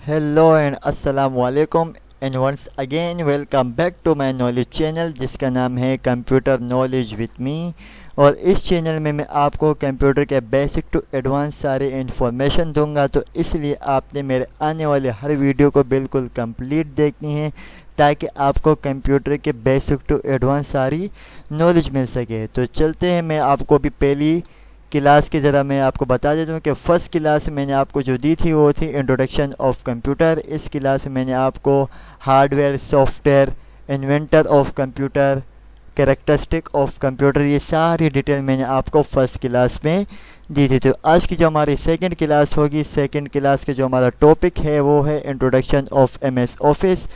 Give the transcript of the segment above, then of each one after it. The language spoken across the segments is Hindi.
हेलो एंड अस्सलाम वालेकुम and once again welcome back to my knowledge channel जिसका नाम है कंप्यूटर नॉलेज विद मी। और इस चैनल में मैं आपको कंप्यूटर के बेसिक टू एडवांस सारे इन्फॉर्मेशन दूंगा, तो इसलिए आपने मेरे आने वाले हर वीडियो को बिल्कुल कंप्लीट देखनी है ताकि आपको कंप्यूटर के बेसिक टू एडवांस सारी नॉलेज मिल सके। तो चलते हैं, मैं आपको भी पहली क्लास की ज़रा मैं आपको बता देता हूँ कि फ़र्स्ट क्लास मैंने आपको जो दी थी वो थी इंट्रोडक्शन ऑफ कंप्यूटर। इस क्लास में मैंने आपको hardware, software, inventor of computer, characteristic of computer, ये सारी डिटेल मैंने आपको फ़र्स्ट क्लास में दी थी। तो आज की जो हमारी सेकंड क्लास होगी, सेकंड क्लास के जो हमारा टॉपिक है वो है इंट्रोडक्शन ऑफ एमएस ऑफिस।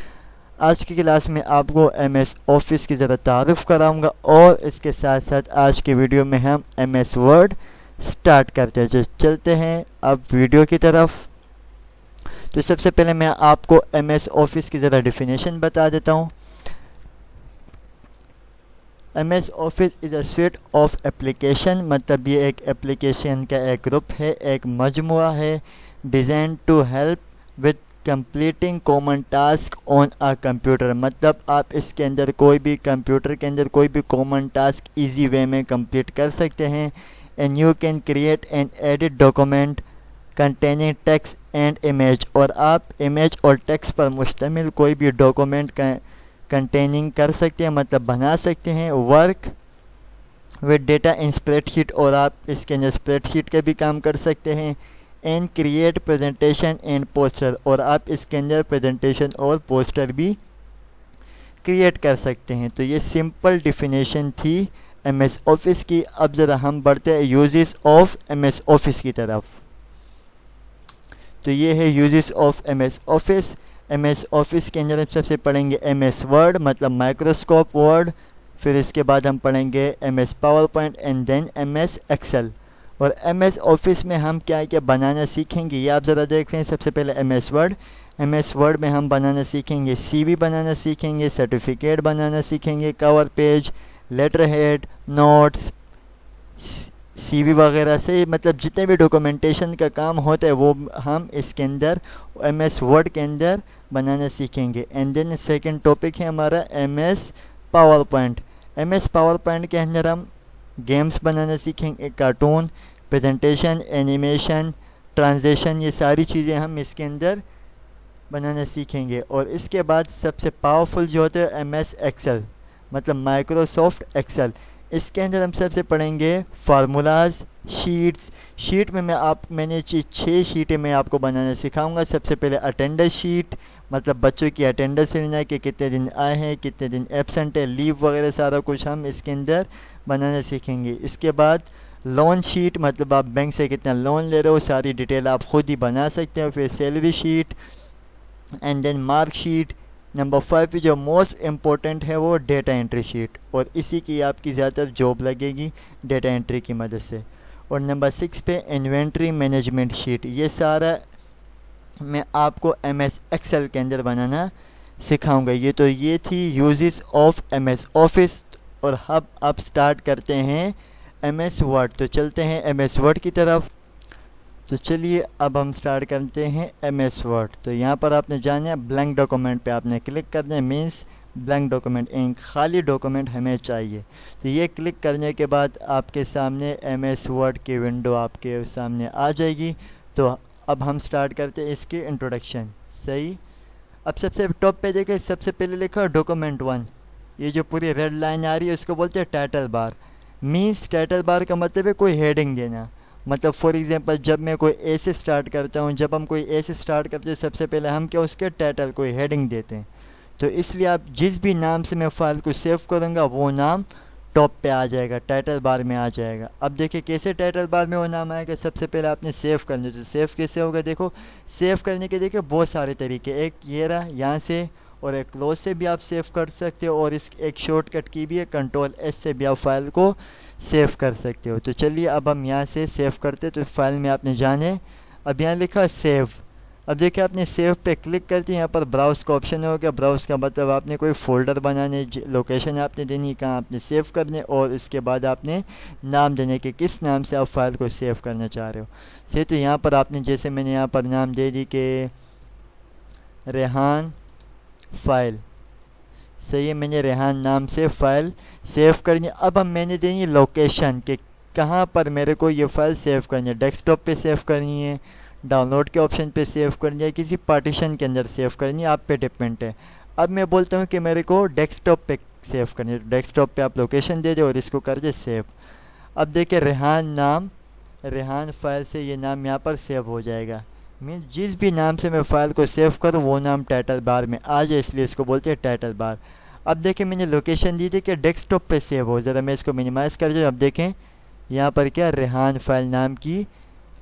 आज की क्लास में आपको एमएस ऑफिस की ज़रा तारुफ कराऊंगा और इसके साथ साथ आज के वीडियो में हम एमएस वर्ड स्टार्ट करते हैं। जो चलते हैं अब वीडियो की तरफ। तो सबसे पहले मैं आपको एमएस ऑफिस की ज़रा डेफिनेशन बता देता हूँ। MS office is a sweet of application, मतलब ये एक एप्लीकेशन का एक ग्रुप है, एक मजमुआ है, design to help with completing common task on a computer. मतलब आप इसके अंदर कोई भी कंप्यूटर के अंदर कोई भी कॉमन टास्क इजी वे में कंप्लीट कर सकते हैं। And you can create and edit document containing text and image, और आप इमेज और टेक्स्ट पर मुश्तमिल कोई भी डॉक्यूमेंट कंटेनिंग कर सकते हैं, मतलब बना सकते हैं। Work with data in spreadsheet, और आप इसके अंदर स्प्रेडशीट का भी काम कर सकते हैं। And create presentation and poster, और आप इसके अंदर प्रेजेंटेशन और पोस्टर भी क्रिएट कर सकते हैं। तो ये सिंपल डिफिनेशन थी एमएस ऑफिस की। अब ज़रा हम बढ़ते हैं यूजेस ऑफ एमएस ऑफिस की तरफ। तो ये है uses of MS Office. MS Office के अंदर हम सबसे पढ़ेंगे एमएस वर्ड, मतलब माइक्रोसॉफ्ट वर्ड, फिर इसके बाद हम पढ़ेंगे MS PowerPoint and then MS Excel. और एमएस ऑफिस में हम क्या क्या बनाना सीखेंगे ये आप ज़रा देख रहे हैं। सबसे पहले एमएस वर्ड। एमएस वर्ड में हम बनाना सीखेंगे सीवी बनाना सीखेंगे, सर्टिफिकेट बनाना सीखेंगे, cover page, letter head, notes, CV वगैरह से, मतलब जितने भी डॉक्यूमेंटेशन का काम होता है वो हम इसके अंदर एमएस वर्ड के अंदर बनाना सीखेंगे। एंड देन सेकंड टॉपिक है हमारा MS power point. MS power point के अंदर हम गेम्स बनाना सीखेंगे, कार्टून, प्रेजेंटेशन, एनिमेशन, ट्रांसलेशन, ये सारी चीज़ें हम इसके अंदर बनाना सीखेंगे। और इसके बाद सबसे पावरफुल जो होता है एमएस एक्सेल, मतलब माइक्रोसॉफ्ट एक्सेल। इसके अंदर हम सबसे पढ़ेंगे फार्मूलाज, शीट्स। शीट में मैंने 6 शीटें मैं आपको बनाना सिखाऊंगा। सबसे पहले अटेंडेंस शीट, मतलब बच्चों की अटेंडेंस लेना है कि कितने दिन आए हैं, कितने दिन एब्सेंट है, लीव वगैरह सारा कुछ हम इसके अंदर बनाना सीखेंगे। इसके बाद लोन शीट, मतलब आप बैंक से कितना लोन ले रहे हो सारी डिटेल आप खुद ही बना सकते हो। फिर salary sheet and then mark sheet. Number 5 जो मोस्ट इम्पोर्टेंट है वो डेटा एंट्री शीट, और इसी की आपकी ज़्यादातर जॉब लगेगी डेटा एंट्री की मदद से। और नंबर 6 पे इन्वेंट्री मैनेजमेंट शीट। ये सारा मैं आपको एमएस एक्सेल के अंदर बनाना सिखाऊंगा। ये थी यूजेस ऑफ एमएस ऑफिस। और अब स्टार्ट करते हैं एमएस वर्ड। तो चलते हैं एमएस वर्ड की तरफ। तो चलिए अब हम स्टार्ट करते हैं एमएस वर्ड। तो यहाँ पर आपने जाना है ब्लैंक डॉक्यूमेंट पे आपने क्लिक करना है, मीन्स ब्लैंक डॉक्यूमेंट, एक खाली डॉक्यूमेंट हमें चाहिए। तो ये क्लिक करने के बाद आपके सामने एमएस वर्ड की विंडो आपके सामने आ जाएगी। तो अब हम स्टार्ट करते हैं इसकी इंट्रोडक्शन। सही। अब सबसे टॉप पे देखें, सबसे पहले लिखा डॉक्यूमेंट 1। ये जो पूरी रेड लाइन आ रही है उसको बोलते हैं title bar. Means title bar का मतलब है कोई हेडिंग देना। मतलब फॉर एग्जांपल जब मैं कोई ए से स्टार्ट करता हूँ, जब हम कोई ए से स्टार्ट करते हैं सबसे पहले हम क्या उसके टाइटल कोई हेडिंग देते हैं। तो इसलिए आप जिस भी नाम से मैं फाइल को सेव करूँगा वो नाम टॉप पे आ जाएगा, टाइटल बार में आ जाएगा। अब देखिए कैसे टाइटल बार में वो नाम आएगा। सबसे पहले आपने सेव करना है। तो सेव कैसे होगा, देखो सेव करने के देखिए बहुत सारे तरीके। एक ये रहा यहाँ से, और एक क्लोज से भी आप सेव कर सकते हो, और इस एक शॉर्टकट की भी है Ctrl+S से भी आप फाइल को सेव कर सकते हो। तो चलिए अब हम यहाँ से सेव करते। तो फाइल में आपने जाने, अब यहाँ लिखा सेव। अब देखिए आपने सेव पे क्लिक करते हैं, यहाँ पर ब्राउज का ऑप्शन होगा। ब्राउज का मतलब आपने कोई फोल्डर बनाने, लोकेशन आपने देनी, कहाँ आपने सेव करने, और उसके बाद आपने नाम देने के किस नाम से आप फाइल को सेव करना चाह रहे हो। सही। तो यहाँ पर आपने जैसे मैंने यहाँ पर नाम दे दी कि रेहान फाइल। सही है, मैंने रेहान नाम से फ़ाइल सेव करनी है। अब हम मैंने देनी लोकेशन कि कहाँ पर मेरे को ये फ़ाइल सेव करनी है, डेस्कटॉप पे सेव करनी है, डाउनलोड के ऑप्शन पे सेव करनी है, किसी पार्टीशन के अंदर सेव करनी है, आप पे डिपेंड है। अब मैं बोलता हूँ कि मेरे को डेस्कटॉप पे सेव करनी है, डेस्कटॉप पे आप लोकेशन दे दो और इसको कर दे सेव। अब देखिए रेहान नाम, रेहान फाइल से ये नाम यहाँ पर सेव हो जाएगा। मीन जिस भी नाम से मैं फ़ाइल को सेव करूँ वो नाम टाइटल बार में आ जाए, इसलिए इसको बोलते हैं टाइटल बार। अब देखें मैंने लोकेशन दी थी कि डेस्कटॉप पे सेव हो, ज़रा मैं इसको मिनिमाइज़ कर दूँ। अब देखें यहाँ पर क्या रेहान फाइल नाम की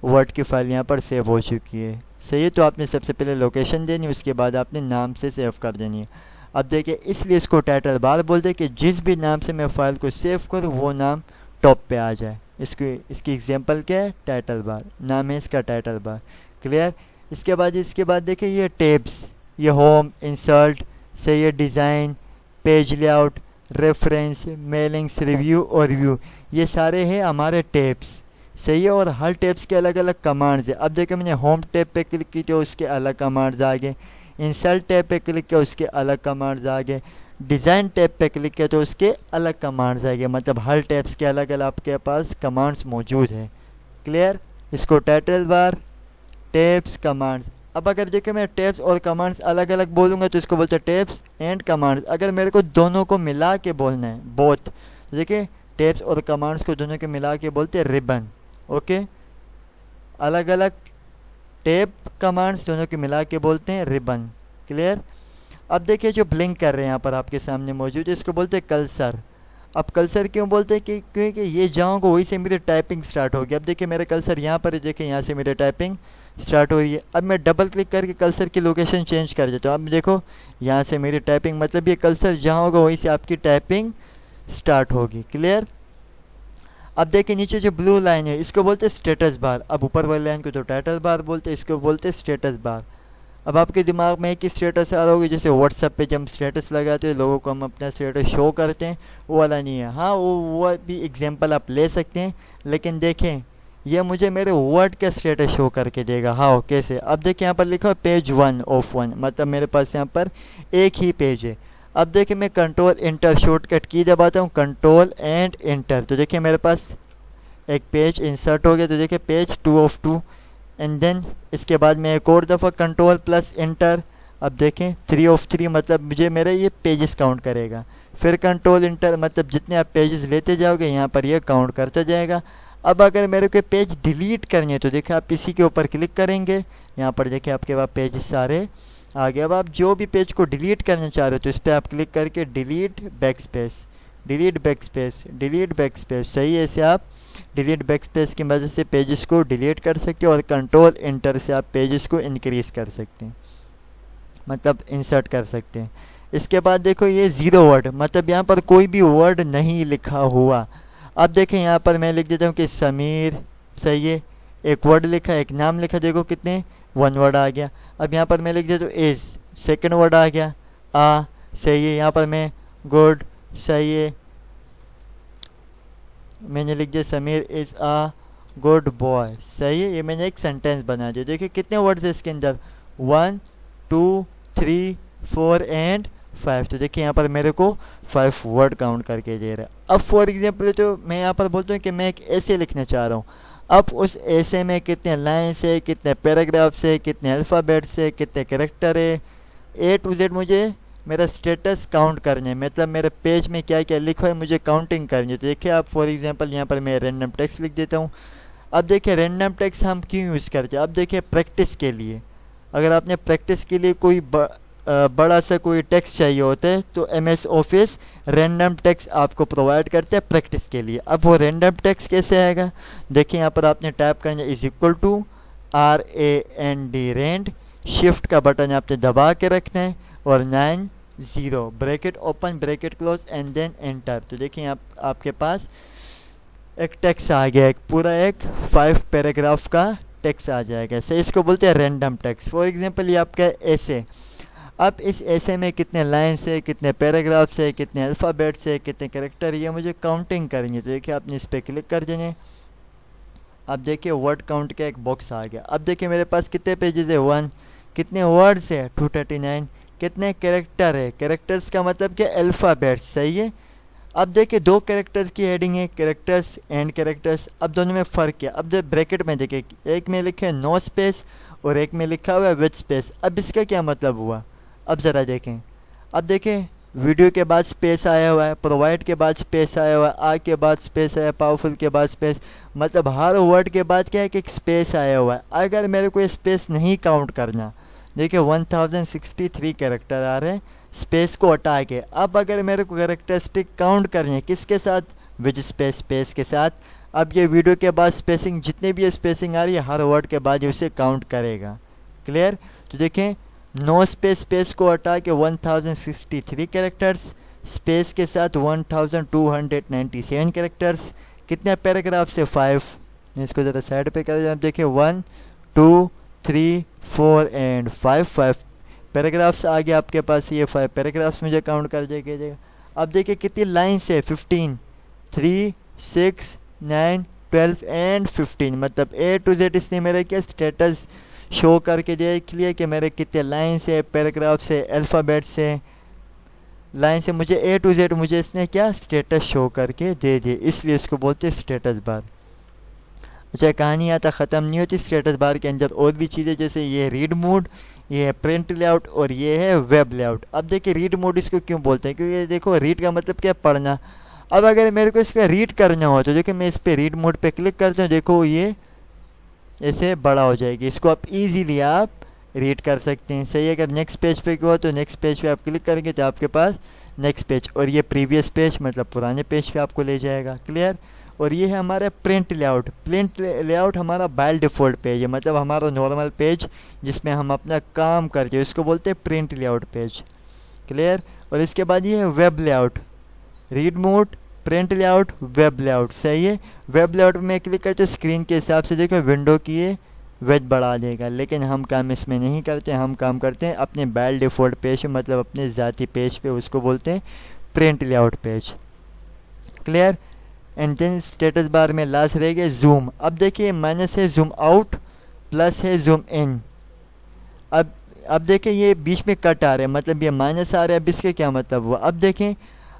वर्ड की फ़ाइल यहाँ पर सेव हो चुकी है। सही है, तो आपने सबसे पहले लोकेशन देनी, उसके बाद आपने नाम से सेव कर देनी है। अब देखिए इसलिए इसको टाइटल बार बोलते हैं कि जिस भी नाम से मैं फ़ाइल को सेव करूँ वो नाम टॉप पे आ जाए। इसकी एग्जांपल क्या है, टाइटल बार, नाम है इसका टाइटल बार। क्लियर। इसके बाद देखिए ये टैब्स, ये होम, इंसर्ट, से ये design, page layout, references, mailings, review और व्यू, ये सारे हैं हमारे टैब्स। सही है, और हर टैब्स के अलग अलग कमांड्स है। अब देखिए मैंने होम टैब पे क्लिक की तो उसके अलग कमांड्स आ गए, इंसर्ट टैब पे क्लिक किया उसके अलग कमांड्स आ गए, डिज़ाइन टैब पे क्लिक किया तो उसके अलग कमांड्स आ गए। मतलब हर टैब्स के अलग अलग आपके पास कमांड्स मौजूद हैं। क्लियर। इसको टाइटल बार, टैब्स, कमांड्स। अब अगर देखिए मैं टैब्स और कमांड्स अलग अलग बोलूँगा तो इसको बोलते हैं टैब्स एंड कमांड्स। अगर मेरे को दोनों को मिला के बोलना है, बोथ, तो देखिए टैब्स और कमांड्स को दोनों के मिला के बोलते हैं रिबन। ओके, अलग अलग टैब कमांड्स दोनों के मिला के बोलते हैं रिबन। क्लियर। अब देखिए जो ब्लिंक कर रहे हैं यहाँ पर आपके सामने मौजूद है, इसको बोलते हैं कल्सर। अब कल्सर क्यों बोलते हैं कि क्योंकि ये जाऊँगा वहीं से मेरी टाइपिंग स्टार्ट होगी। अब देखिए मेरा कल्सर यहाँ पर है, देखिए यहाँ से मेरी टाइपिंग स्टार्ट हो रही है। अब मैं डबल क्लिक करके कल्सर की लोकेशन चेंज कर देता हूँ। अब देखो यहाँ से मेरी टाइपिंग, मतलब ये कल्सर जहाँ होगा वहीं से आपकी टाइपिंग स्टार्ट होगी। क्लियर। अब देखिए नीचे जो ब्लू लाइन है इसको बोलते हैं स्टेटस बार। अब ऊपर वाली लाइन को तो टाइटल बार बोलते हैं, इसको बोलते हैं स्टेटस बार। अब आपके दिमाग में एक ही स्टेटस आ रहा होगा, जैसे व्हाट्सएप पे जब हम स्टेटस लगाते हैं लोगों को हम अपना स्टेटस शो करते हैं, वो वाला नहीं है। हाँ वो भी एग्जांपल आप ले सकते हैं, लेकिन देखें ये मुझे मेरे वर्ड का स्टेटस शो करके देगा। हाँ कैसे, अब देखिए यहाँ पर लिखा है पेज 1 ऑफ 1, मतलब मेरे पास यहाँ पर एक ही पेज है। अब देखिए मैं कंट्रोल इंटर शॉर्टकट की दबाता हूँ, कंट्रोल एंड इंटर, तो देखिए मेरे पास एक पेज इंसर्ट हो गया। तो देखिए पेज 2 ऑफ 2, एंड देन इसके बाद मैं एक और दफ़ा कंट्रोल प्लस इंटर, अब देखें 3 ऑफ 3, मतलब मुझे मेरे ये पेजेस काउंट करेगा। फिर कंट्रोल इंटर, मतलब जितने आप पेजेस लेते जाओगे यहाँ पर ये काउंट करता जाएगा। अब अगर मेरे को पेज डिलीट करनी है तो देखिए आप इसी के ऊपर क्लिक करेंगे, यहाँ पर देखिए आपके पास पेजेस सारे आ गए। अब आप जो भी पेज को डिलीट करना चाह रहे हो तो इस पर आप क्लिक करके delete backspace, delete backspace, delete backspace. सही है, ऐसे आप डिलीट बैकस्पेस की मदद से पेजेस को डिलीट कर सकते हो, और कंट्रोल इंटर से आप पेजेस को इंक्रीज कर सकते हैं, मतलब इंसर्ट कर सकते हैं। इसके बाद देखो ये ज़ीरो वर्ड, मतलब यहाँ पर कोई भी वर्ड नहीं लिखा हुआ। अब देखें यहाँ पर मैं लिख देता हूँ कि समीर। सही है, एक वर्ड लिखा, एक नाम लिखा, देखो कितने 1 वर्ड आ गया। अब यहाँ पर मैं लिख देता हूँ एज, सेकंड वर्ड आ गया आ। सही है, यहाँ पर मैं गुड, सही है, मैंने लिख दिया Sameer is a good boy. सही है, ये मैंने एक सेंटेंस बना दिया। देखिए कितने वर्ड्स है इसके अंदर, 1 2 3 4 एंड 5, तो देखिए यहाँ पर मेरे को 5 वर्ड काउंट करके दे रहा है। अब फॉर एग्जांपल तो मैं यहाँ पर बोलता हूँ कि मैं एक ऐसे लिखना चाह रहा हूँ। अब उस ऐसे में कितने लाइन्स है, कितने पैराग्राफ्स है, कितने अल्फ़ाबेट्स है, कितने कैरेक्टर है, A to Z मुझे मेरा स्टेटस काउंट करने है, मतलब मेरे पेज में क्या क्या लिखा है मुझे काउंटिंग करनी है। तो देखिए आप फॉर एग्जांपल यहाँ पर मैं रैंडम टेक्स्ट लिख देता हूँ। अब देखिए रैंडम टेक्स्ट हम क्यों यूज़ करते हैं, अब देखिए प्रैक्टिस के लिए। अगर आपने प्रैक्टिस के लिए कोई बड़ा सा कोई टेक्स्ट चाहिए होता है तो MS ऑफिस रैंडम टेक्स्ट आपको प्रोवाइड करते हैं प्रैक्टिस के लिए। अब वो रैंडम टेक्स्ट कैसे आएगा, देखिए यहाँ पर आपने टाइप करना है =RAND, रैंड, शिफ्ट का बटन आपने दबा के रखना है, और 90 bracket open bracket close and then enter. तो देखिए आपके पास एक टेक्स्ट आ गया, एक पूरा एक 5 पैराग्राफ का टेक्स्ट आ जाएगा। ऐसे इसको बोलते हैं रैंडम टेक्स्ट। फॉर एग्जांपल ये आपका ऐसे, अब इस ऐसे में कितने लाइन्स है, कितने पैराग्राफ्स है, कितने अल्फ़ाबेट्स है, कितने कैरेक्टर, ये मुझे काउंटिंग करनी है। तो देखिए आपने इस पर क्लिक कर देंगे। अब देखिए वर्ड काउंट का एक बॉक्स आ गया। अब देखिए मेरे पास कितने पेजेस है, 1 कितने वर्ड्स है 239, कितने कैरेक्टर है, कैरेक्टर्स का मतलब क्या अल्फ़ाबेट्स, सही है। अब देखिए दो कैरेक्टर की हेडिंग है, कैरेक्टर्स एंड कैरेक्टर्स, अब दोनों में फ़र्क क्या, अब जब ब्रैकेट में देखिए एक में लिखे नो स्पेस और एक में लिखा हुआ है विद स्पेस, अब इसका क्या मतलब हुआ, अब ज़रा देखें। अब देखें वीडियो के बाद स्पेस आया हुआ है, प्रोवाइड के बाद स्पेस आया हुआ है, आ के बाद स्पेस आया, पावरफुल के बाद स्पेस, मतलब हर वर्ड के बाद क्या है कि एक स्पेस आया हुआ है। अगर मेरे को स्पेस नहीं काउंट करना, देखिए 1063 कैरेक्टर आ रहे हैं स्पेस को हटा के। अब अगर मेरे को कैरेक्टरिस्टिक काउंट करनी है किसके साथ, विद स्पेस, स्पेस के साथ। अब ये वीडियो के बाद स्पेसिंग जितने भी स्पेसिंग आ रही है हर वर्ड के बाद उसे काउंट करेगा। क्लियर। तो देखें नो स्पेस, स्पेस को हटा के 1063 कैरेक्टर्स, स्पेस के साथ 1297 कैरेक्टर्स, कितने पैराग्राफ से 5। इसको ज़रा साइड पे कर जाए, देखिए 1 2 3 4 एंड 5 पैराग्राफ्स आ गया आपके पास, ये 5 पैराग्राफ्स मुझे काउंट कर जाएगा। अब देखिए कितनी लाइन्स है 15, 3 6 9 12 एंड 15, मतलब A to Z इसने मेरे क्या स्टेटस शो करके देख लिया कि मेरे कितने लाइन से, पैराग्राफ से, अल्फ़ाबेट से, लाइन से मुझे A to Z मुझे इसने क्या स्टेटस शो करके दे दिए, इसलिए इसको बोलते हैं स्टेटस बार। अच्छा कहानी आता ख़त्म नहीं होती, स्टेटस बार के अंदर और भी चीज़ें, जैसे ये रीड मोड, ये है प्रिंट लेआउट और ये है वेब लेआउट। अब देखिए रीड मोड इसको क्यों बोलते हैं, क्योंकि देखो रीड का मतलब क्या पढ़ना। अब अगर मेरे को इसका रीड करना हो तो देखिए मैं इस पर रीड मोड पे क्लिक करता हूँ, देखो ये ऐसे बड़ा हो जाएगी, इसको आप इजीली आप रीड कर सकते हैं, सही है। अगर नेक्स्ट पेज पे हुआ तो नेक्स्ट पेज पे आप क्लिक करेंगे तो आपके पास नेक्स्ट पेज, और ये प्रीवियस पेज मतलब पुराने पेज पे आपको ले जाएगा। क्लियर। और ये है हमारा प्रिंट लेआउट। प्रिंट लेआउट हमारा बाय डिफ़ॉल्ट पेज है, मतलब हमारा नॉर्मल पेज जिसमें हम अपना काम करते हैं, इसको बोलते हैं प्रिंट लेआउट पेज। क्लियर। और इसके बाद ये है web layout, read mode, print layout, web layout, सही है। वेब लेआउट में क्लिक करते स्क्रीन के हिसाब से देखो विंडो की ये वेज बढ़ा देगा, लेकिन हम काम इसमें नहीं करते, हम काम करते हैं अपने बाय डिफ़ॉल्ट पेज में, मतलब अपने ज़ाती पेज पे, उसको बोलते हैं print layout page. Clear. And then status bar में लास्ट रह गया जूम। अब देखिए माइनस है जूम आउट, प्लस है जूम इन। अब देखिए ये बीच में कट आ रहा है, मतलब ये माइनस आ रहा है, अब इसके क्या मतलब हुआ। अब देखें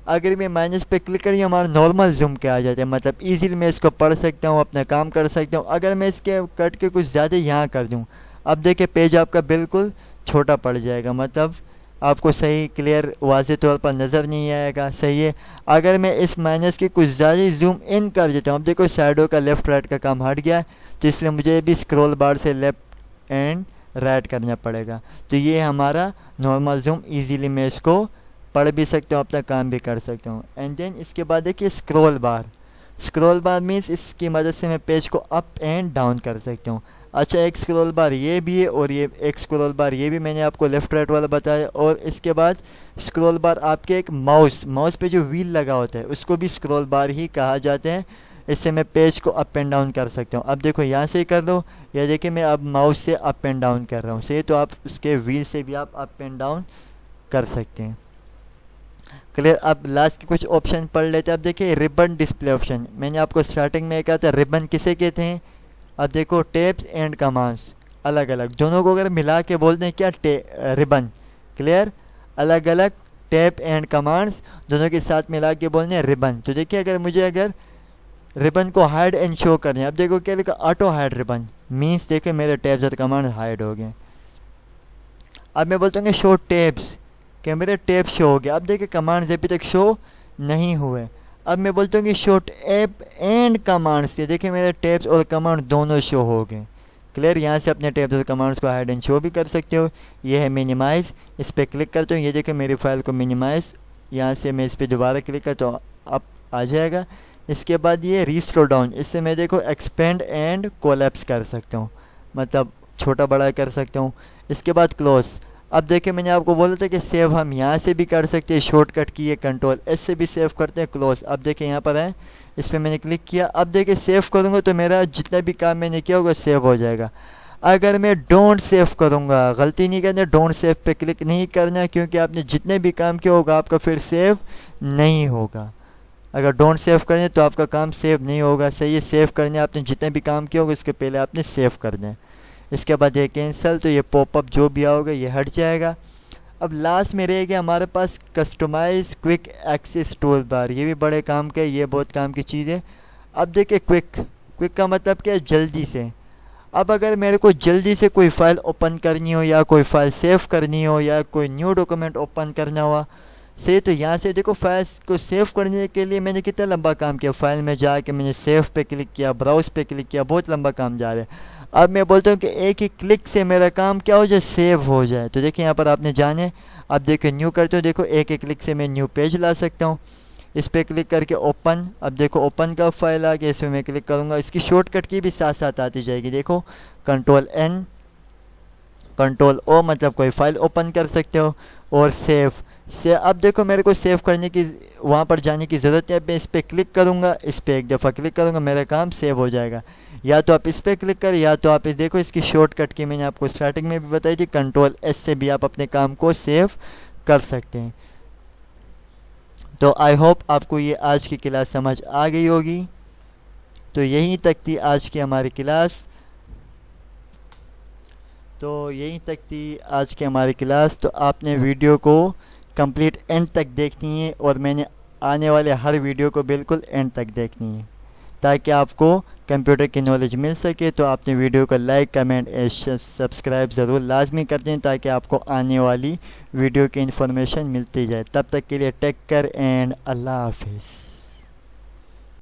अगर मैं माइनस पे क्लिक करिए हमारा नॉर्मल जूम के आ जाता है, मतलब इजीली मैं इसको पढ़ सकता हूँ, अपना काम कर सकता हूँ। अगर मैं इसके कट के कुछ ज़्यादा यहाँ कर दूँ, अब देखिए पेज आपका बिल्कुल छोटा पड़ जाएगा, मतलब आपको सही क्लियर वाज़े तौर पर नज़र नहीं आएगा, सही है। अगर मैं इस माइनस के कुछ ज़्यादा जूम इन कर देता हूँ, अब देखो साइडों का लेफ़्ट राइट का काम हट गया, तो इसलिए मुझे भी स्क्रॉल बार से लेफ़्ट एंड राइट करना पड़ेगा। तो ये हमारा नॉर्मल जूम, ईजीली मैं इसको पढ़ भी सकता हूँ, अपना काम भी कर सकता हूँ। एंड देन इसके बाद देखिए स्क्रॉल बार। स्क्रॉल बार मीन्स इसकी मदद से मैं पेज को अप एंड डाउन कर सकता हूँ। अच्छा एक स्क्रॉल बार ये भी है और ये एक स्क्रॉल बार ये भी मैंने आपको लेफ़्ट राइट वाला बताया। और इसके बाद स्क्रॉल बार आपके एक माउस पे जो व्हील लगा होता है उसको भी स्क्रॉल बार ही कहा जाता है, इससे मैं पेज को अप एंड डाउन कर सकता हूँ। अब देखो यहाँ से ही कर दो, या देखिए मैं अब माउस से अप एंड डाउन कर रहा हूँ, सही, तो आप उसके व्हील से भी आप अप एंड डाउन कर सकते हैं। क्लियर। अब लास्ट के कुछ ऑप्शन पढ़ लेते हैं। अब देखिए रिबन डिस्प्ले ऑप्शन, मैंने आपको स्टार्टिंग में कहा था रिबन किसे कहते हैं। अब देखो टैब्स एंड कमांड्स अलग अलग, दोनों को अगर मिला के बोलते हैं क्या रिबन। क्लियर। अलग अलग टैब एंड कमांड्स दोनों के साथ मिला के बोलने हैं रिबन। तो देखिए अगर रिबन को हाइड एंड शो करना है, अब देखो क्या लिखा ऑटो हाइड रिबन, मीन्स देखिए मेरे टैब्स और कमांड हाइड हो गए। अब मैं बोलता हूँ शो टैब्स, कि मेरे टैब शो हो गया। अब देखिए कमांड्स अभी तक शो नहीं हुए। अब मैं बोलता हूँ कि शो टैब एंड कमांड्स, ये देखिए मेरे टैब्स और कमांड दोनों शो हो गए। क्लियर। यहाँ से अपने टैब्स और कमांड्स को हाइड एंड शो भी कर सकते हो। ये है मिनिमाइज़, इस पर क्लिक करता हूँ, ये देखिए मेरी फाइल को मिनिमाइज़, यहाँ से मैं इस पर दोबारा क्लिक करता हूँ अब आ जाएगा। इसके बाद ये रीस्टोर डाउन, इससे मैं देखो एक्सपेंड एंड कोलैप्स कर सकता हूँ, मतलब छोटा बड़ा कर सकता हूँ। इसके बाद क्लोज। अब देखिए मैंने आपको बोला था कि सेव हम यहाँ से भी कर सकते हैं, शॉर्टकट की है कंट्रोल एस से भी सेव करते हैं क्लोज। अब देखिए यहाँ पर है, इस पर मैंने क्लिक किया। अब देखिए सेव करूँगा तो मेरा जितना भी काम मैंने किया होगा सेव हो जाएगा। अगर मैं डोंट सेव करूँगा, गलती नहीं करना, डोंट सेव पे क्लिक नहीं करना, क्योंकि आपने जितने भी काम किया होगा आपका फिर सेव नहीं होगा। अगर डोंट सेव करें तो आपका काम सेव नहीं होगा, सही है। सेव करने आपने जितने भी काम किया होगा उसके पहले आपने सेव करना है। इसके बाद ये कैंसिल, तो ये पॉपअप जो भी आओगे ये हट जाएगा। अब लास्ट में रह गया हमारे पास customize quick access toolbar. ये भी बड़े काम का है, ये बहुत काम की चीज़ है। अब देखिए क्विक का मतलब क्या है, जल्दी से। अब अगर मेरे को जल्दी से कोई फ़ाइल ओपन करनी हो या कोई फ़ाइल सेव करनी हो या कोई न्यू डॉक्यूमेंट ओपन करना हुआ से, तो यहाँ से देखो फाइल्स को सेव करने के लिए मैंने कितना लंबा काम किया। फाइल में जाके मैंने सेव पे क्लिक किया, ब्राउज पे क्लिक किया, बहुत लंबा काम जा रहा है। अब मैं बोलता हूँ कि एक ही क्लिक से मेरा काम क्या हो जाए, सेव हो जाए। तो देखिए यहाँ पर आपने जाने, अब देखिए न्यू करते हो, देखो एक ही क्लिक से मैं न्यू पेज ला सकता हूँ। इस पर क्लिक करके ओपन, अब देखो ओपन का फाइल आ गया, इसमें मैं क्लिक करूँगा, इसकी शॉर्टकट की भी साथ साथ आती जाएगी। देखो कंट्रोल N कंट्रोल O मतलब कोई फाइल ओपन कर सकते हो, और सेव से। अब देखो मेरे को सेव करने की वहाँ पर जाने की ज़रूरत है। मैं इस पर क्लिक करूँगा, इस पर एक दफ़ा क्लिक करूँगा, मेरा काम सेव हो जाएगा। या तो आप इस पर क्लिक करें, या तो आप इस देखो इसकी शॉर्टकट की मैंने आपको स्टार्टिंग में भी बताई थी, कंट्रोल S से भी आप अपने काम को सेव कर सकते हैं। तो आई होप आपको ये आज की क्लास समझ आ गई होगी। तो यहीं तक थी आज की हमारी क्लास। तो आपने वीडियो को कंप्लीट एंड तक देखनी है, और मैंने आने वाले हर वीडियो को बिल्कुल एंड तक देखनी है, ताकि आपको कंप्यूटर की नॉलेज मिल सके। तो आपने वीडियो को लाइक, कमेंट एंड सब्सक्राइब ज़रूर लाजमी कर दें, ताकि आपको आने वाली वीडियो की इन्फॉर्मेशन मिलती जाए। तब तक के लिए टेक केयर एंड अल्लाह हाफिज़।